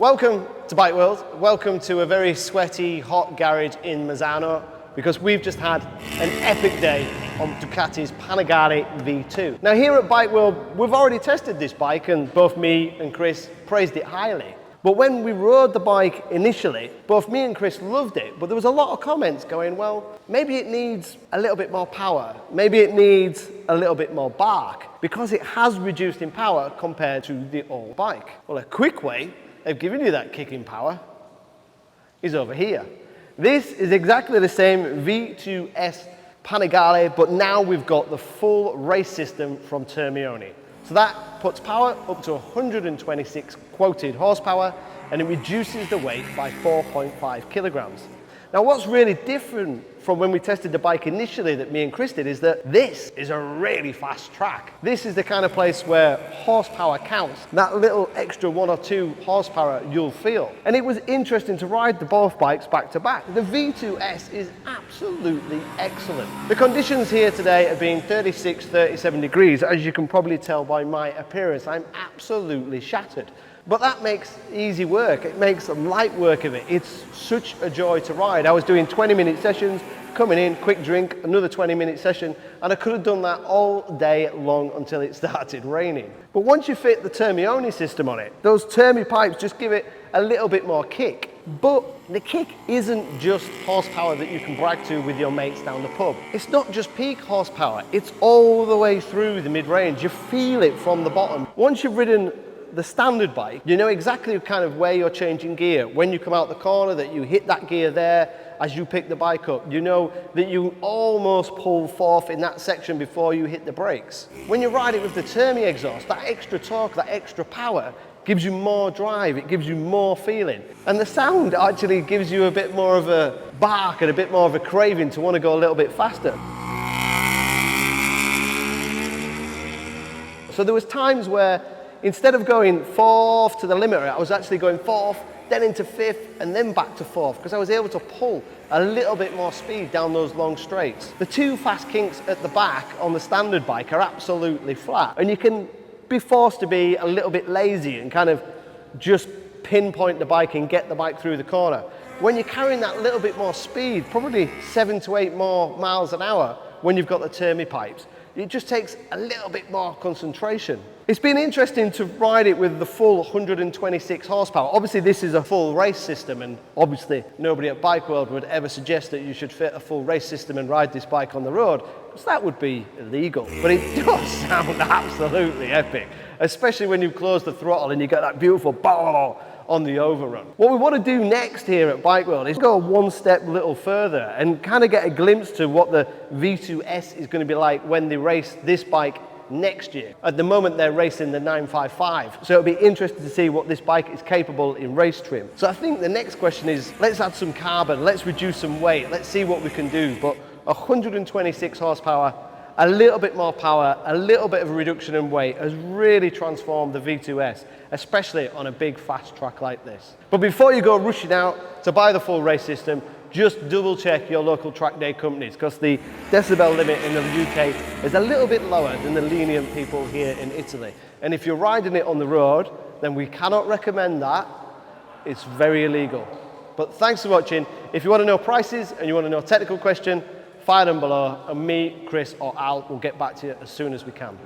Welcome to Bike World. Welcome to a very sweaty, hot garage in Mazzano, because we've just had an epic day on Ducati's Panigale V2. Now here at Bike World, we've already tested this bike and both me and Chris praised it highly. But when we rode the bike initially, both me and Chris loved it, but there was a lot of comments going, well, maybe it needs a little bit more power. Maybe it needs a little bit more bark because it has reduced in power compared to the old bike. Well, a quick way of giving you that kick in power is over here. This is exactly the same V2S Panigale, but now we've got the full race system from Termignoni. So that puts power up to 126 quoted horsepower and it reduces the weight by 4.5 kilograms. Now what's really different from when we tested the bike initially that me and Chris did is that this is a really fast track. This is the kind of place where horsepower counts. That little extra 1 or 2 horsepower you'll feel. And it was interesting to ride the both bikes back to back. The V2S is absolutely excellent. The conditions here today have been 36, 37 degrees. As you can probably tell by my appearance, I'm absolutely shattered. But that makes easy work. It makes light work of it. It's such a joy to ride. I was doing 20-minute sessions, coming in, quick drink, another 20-minute session, and I could have done that all day long until it started raining. But once you fit the Termignoni system on it, those Termi pipes just give it a little bit more kick. But the kick isn't just horsepower that you can brag to with your mates down the pub. It's not just peak horsepower, it's all the way through the mid-range. You feel it from the bottom. Once you've ridden the standard bike, you know exactly kind of where you're changing gear. When you come out the corner, that you hit that gear there as you pick the bike up. You know that you almost pull forth in that section before you hit the brakes. When you ride it with the Termi exhaust, that extra torque, that extra power gives you more drive, it gives you more feeling. And the sound actually gives you a bit more of a bark and a bit more of a craving to want to go a little bit faster. So there was times where instead of going fourth to the limiter, I was actually going fourth, then into fifth, and then back to fourth, because I was able to pull a little bit more speed down those long straights. The 2 fast kinks at the back on the standard bike are absolutely flat, and you can be forced to be a little bit lazy and kind of just pinpoint the bike and get the bike through the corner. When you're carrying that little bit more speed, probably 7 to 8 more miles an hour when you've got the Termi pipes, it just takes a little bit more concentration. It's been interesting to ride it with the full 126 horsepower. Obviously this is a full race system, and obviously nobody at Bike World would ever suggest that you should fit a full race system and ride this bike on the road, because that would be illegal. But it does sound absolutely epic, especially when you close the throttle and you get that beautiful bow on the overrun. What we want to do next here at Bike World is go one step a little further and kind of get a glimpse to what the V2S is going to be like when they race this bike next year. At the moment they're racing the 955, so it'll be interesting to see what this bike is capable in race trim. So I think the next question is, let's add some carbon, let's reduce some weight, let's see what we can do. But 126 horsepower, a little bit more power, a little bit of a reduction in weight has really transformed the V2S, especially on a big fast track like this. But before you go rushing out to buy the full race system, just double check your local track day companies, because the decibel limit in the UK is a little bit lower than the lenient people here in Italy. And if you're riding it on the road, then we cannot recommend that. It's very illegal. But thanks for watching. If you want to know prices and you want to know a technical question, fire them below, and me, Chris or Al will get back to you as soon as we can.